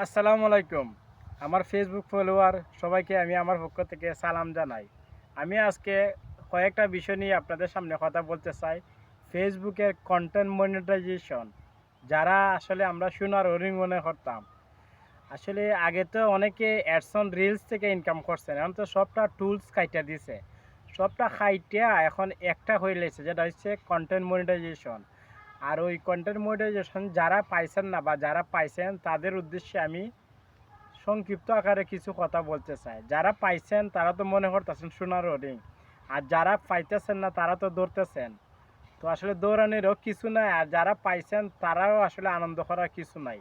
আসসালামু আলাইকুম। আমার ফেসবুক ফলোয়ার সবাইকে আমি আমার পক্ষ থেকে সালাম জানাই। আমি আজকে কয়েকটা বিষয় নিয়ে আপনাদের সামনে কথা বলতে চাই। ফেসবুকের কন্টেন্ট মনিটাইজেশন, যারা আসলে আমরা সোনার হরিণ মনে করতাম। আসলে আগে তো অনেকে অ্যাডস অন রিলস থেকে ইনকাম করছেন, এখন তো সবটা টুলস কাইটা দিছে। সবটা খাইটা এখন একটা হয়ে লেছে, যেটা হচ্ছে কন্টেন্ট মনিটাইজেশন। আর ওই কন্টেন্ট মনিটাইজেশন যারা পাইছেন না বা যারা পাইছেন তাদের উদ্দেশ্যে আমি সংক্ষিপ্ত আকারে কিছু কথা বলতে চাই। যারা পাইছেন তারা তো মনে করতেছেন সোনার হরিণ, আর যারা পাইতেছেন না তারা তো দৌড়তেছেন। তো আসলে দৌড়ানোরও কিছু নাই, আর যারা পাইছেন তারাও আসলে আনন্দ করার কিছু নাই।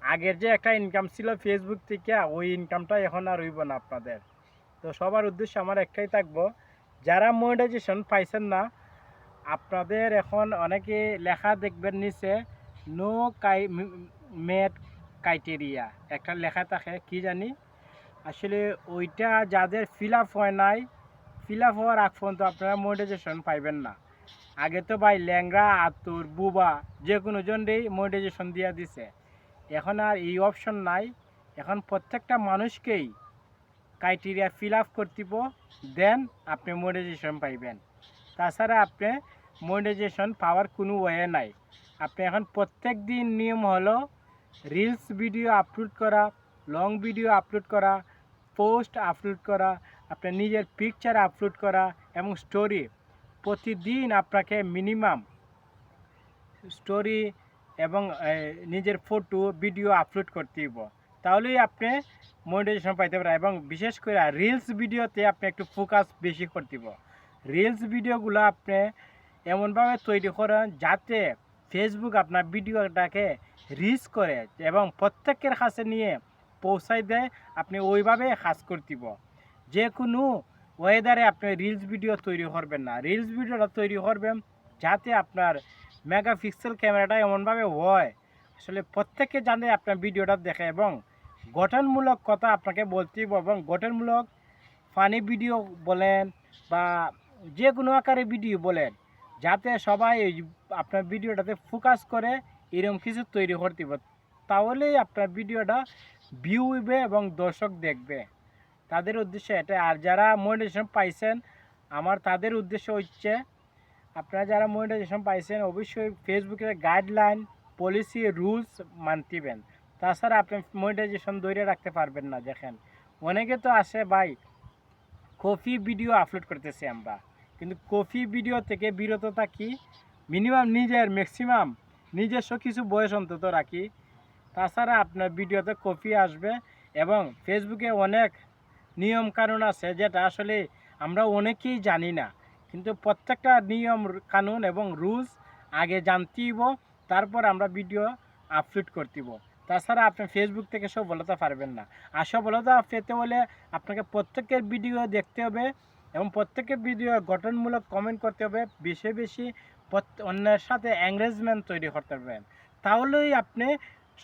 আগের যে একটা ইনকাম ছিল ফেসবুক থেকে, ওই ইনকামটা এখন আর হইব না আপনাদের। তো সবার উদ্দেশ্যে আমার একটাই থাকবো, যারা মনিটাইজেশন পাইছেন না, আপনাদের এখন অনেকে লেখা দেখবেন নিচে নো মেট ক্রাইটেরিয়া একটা লেখা থাকে, কি জানি আসলে ওইটা যাদের ফিল আপ হয় নাই, ফিল আপ হওয়ার আগ পর্যন্ত আপনারা মনিটাইজেশন পাইবেন না। আগে তো ভাই ল্যাংরা আতুর বুবা যে কোনো জনেই মনিটাইজেশন দিয়ে দিছে, এখন আর এই অপশন নাই। এখন প্রত্যেকটা মানুষকেই ক্রাইটেরিয়া ফিল আপ করতেব, দেন আপনি মনিটাইজেশন পাইবেন। তাছাড়া আপনি মনিটাইজেশন পাওয়ার কোনো ওয়ে নাই। আপনি এখন প্রত্যেক দিন নিয়ম হলো রিলস ভিডিও আপলোড করা, লং ভিডিও আপলোড করা, পোস্ট আপলোড করা, আপনার নিজের পিকচার আপলোড করা এবং স্টোরি। প্রতিদিন আপনাকে মিনিমাম স্টোরি এবং নিজের ফটো ভিডিও আপলোড করতে হইব, তাহলেই আপনি মনিটাইজেশন পাইতে পারেন। এবং বিশেষ করে রিলস ভিডিওতে আপনি একটু ফোকাস বেশি করতে হইব। রিলস ভিডিওগুলো আপনি এমনভাবে তৈরি করেন যাতে ফেসবুক আপনার ভিডিওটাকে রিচ করে এবং প্রত্যেকের কাছে নিয়ে পৌঁছাই দেয়। আপনি ওইভাবে কাজ করতেব। যে কোনো ওয়েদারে আপনি রিলস ভিডিও তৈরি করবেন না, রিলস ভিডিওটা তৈরি করবেন যাতে আপনার মেগাপিক্সেল ক্যামেরাটা এমনভাবে হয় আসলে প্রত্যেকে জানে আপনার ভিডিওটা দেখে, এবং গঠনমূলক কথা আপনাকে বলতেই হবে। এবং গঠনমূলক ফানি ভিডিও বলেন বা যে কোনো আকারে ভিডিও বলেন, যাতে সবাই আপনার ভিডিওটাতে ফোকাস করে এরকম কিছু তৈরি করতে হবে। তাহলেই আপনার ভিডিওটা ভিউ হইবে এবং দর্শক দেখবে। তাদের উদ্দেশ্য এটা। আর যারা মনিটাইজেশন পাইছেন, আমার তাদের উদ্দেশ্য হচ্ছে আপনারা যারা মনিটাইজেশন পাইছেন অবশ্যই ফেসবুকের গাইডলাইন, পলিসি, রুলস মানতেবেন। তাছাড়া আপনি মনিটাইজেশন ধরে রাখতে পারবেন না। দেখেন অনেকে তো আসে ভাই কফি ভিডিও আপলোড করতেছি আমরা, কিন্তু কফি ভিডিও থেকে বিরত থাকি। মিনিমাম ম্যাক্সিমাম নিজস্ব কিছু বয়স অন্তত রাখি। তাছাড়া আপনার ভিডিওতে কপি আসবে। এবং ফেসবুকে অনেক নিয়ম কানুন আছে যেটা আসলে আমরা অনেকেই জানি না, কিন্তু প্রত্যেকটা নিয়ম কানুন এবং রুলস আগে জানতেইব, তারপর আমরা ভিডিও আপলোড করতেইব। তাছাড়া আপনি ফেসবুক থেকে সফলতা পারবেন না। আর সফলতা পেতে হলে আপনাকে প্রত্যেকের ভিডিও দেখতে হবে এবং প্রত্যেকের ভিডিও গঠনমূলক কমেন্ট করতে হবে, বেশি বেশি অন্যের সাথে এঙ্গেজমেন্ট তৈরি করতে পারবেন। তাহলেই আপনি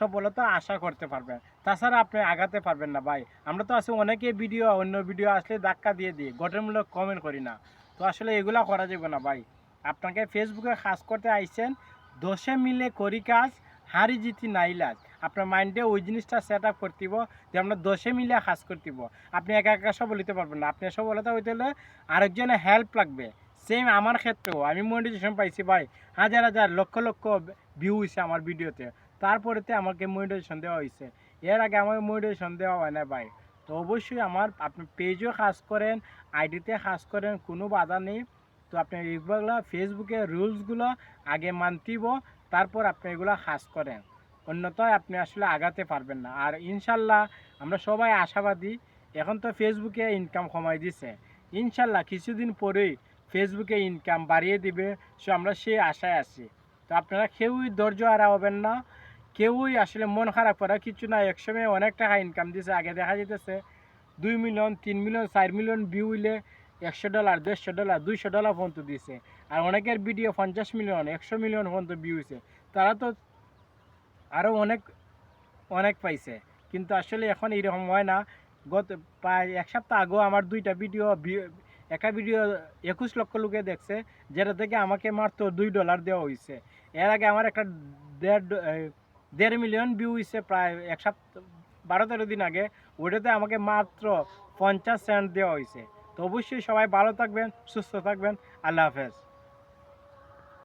সফলতা আশা করতে পারবেন। তাছাড়া আপনি আগাতে পারবেন না ভাই। আমরা তো আছে অনেকে ভিডিও অন্য ভিডিও আসলে ধাক্কা দিয়ে দিই, গঠনমূলক কমেন্ট করি না। তো আসলে এগুলা করা যাবে না ভাই। আপনাকে ফেসবুকে কাজ করতে আইছেন, দোষে মিলে করি কাজ, হারি জিতি নাই লাজ। আপনার মাইন্ডে ওই জিনিসটা সেট আপ করতেইব যে আমরা দোষে মিলে কাজ করতেইব। আপনি একা একা সফল হতে পারবেন না। আপনি সফলতা হইতে হলে আরেকজনের হেল্প লাগবে। সেম আমার ক্ষেত্রেও আমি মনিটাইজেশন পাইছি ভাই, হাজার হাজার লক্ষ লক্ষ ভিউ হয়েছে আমার ভিডিওতে, তারপরেতে আমাকে মনিটাইজেশন দেওয়া হয়েছে। এর আগে আমাকে মনিটাইজেশন দেওয়া হয় না ভাই। তো অবশ্যই আপনি পেজও কাজ করেন, আইডিতে কাজ করেন, কোনো বাধা নেই। তো আপনি এইগুলো ফেসবুকের রুলসগুলো আগে মানতেইব, তারপর আপনি এগুলো কাজ করেন। অন্যথায় আপনি আসলে আগাতে পারবেন না। আর ইনশাল্লাহ আমরা সবাই আশাবাদী। এখন তো ফেসবুকে ইনকাম কমাই দিছে, ইনশাল্লাহ কিছুদিন পরেই ফেসবুকে ইনকাম বাড়িয়ে দিবে। সো আমরা সেই আশায় আছি। তো আপনারা কেউই ধৈর্য হারা হবেন না, কেউই আসলে মন খারাপ করার কিছু না। একসময় অনেক টাকা ইনকাম দিছে, আগে দেখা যেতেছে 2 মিলিয়ন, 3 মিলিয়ন, 4 মিলিয়ন ভিউ হইলে $100, $150, $200 পর্যন্ত দিছে। আর অনেকের ভিডিও 50 মিলিয়ন, 100 মিলিয়ন পর্যন্ত ভিউ হয়েছে। তারা তো আরও অনেক অনেক পাইছে। কিন্তু আসলে এখন এরকম হয় না। গত প্রায় এক সপ্তাহ আগেও আমার দুইটা ভিডিও, একটা ভিডিও 21 লক্ষ লোকে দেখছে, যেটা থেকে আমাকে মাত্র $2 দেওয়া হয়েছে। এর আগে আমার একটা 1.5 মিলিয়ন ভিউ হয়েছে প্রায় 12-13 দিন আগে। ওইটাতে আমাকে মাত্র 50 সেন্ট দেওয়া হয়েছে। তো অবশ্যই সবাই ভালো থাকবেন, সুস্থ থাকবেন। আল্লাহ হাফেজ।